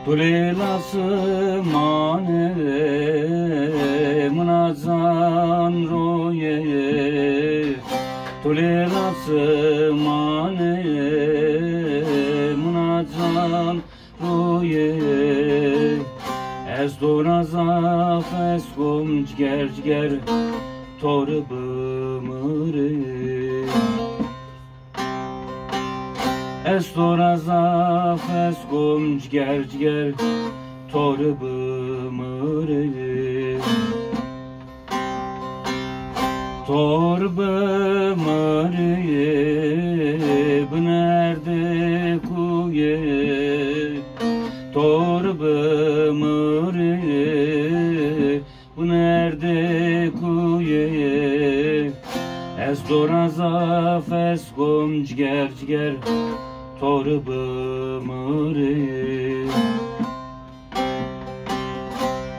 Tulelası mane mınazan roye Tulelası mane mınazan roye Ez doraza feskom ciger ciger torbımırı Ez doraza feskom ciger ciger torbımırı Torbımırı bınerde kuye Torbımırı bınerde kuye Ez doraza feskom ciger ciger torbımırı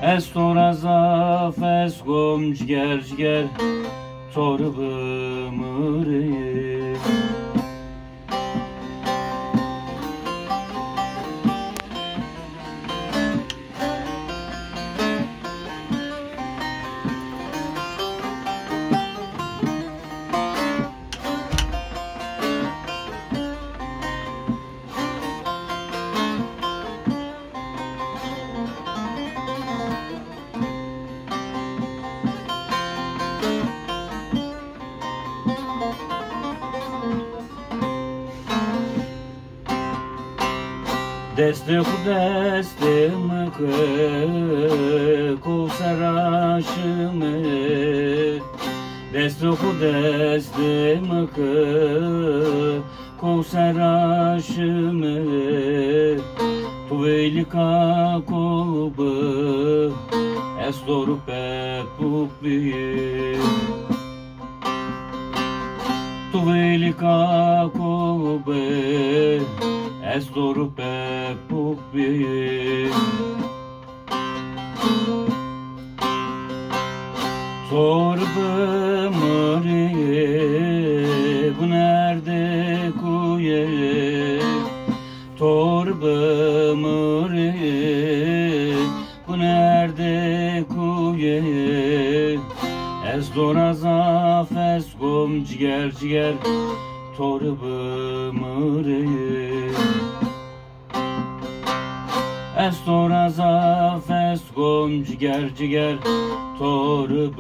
Ez doraza feskom ciger ciger torbımırı Deste deste mıkı kovsaraşımı Deste deste mıkı kovsaraşımı Tuvelika kolbı es doru pepukli Tuvelika kolbı Ez doru pepukli Torbımırı bu nerede kuye Torbımırı bu nerede kuye Ez doraza feskom ciger ciger torbımırı Ez doraza feskom ciger ciger torbımırı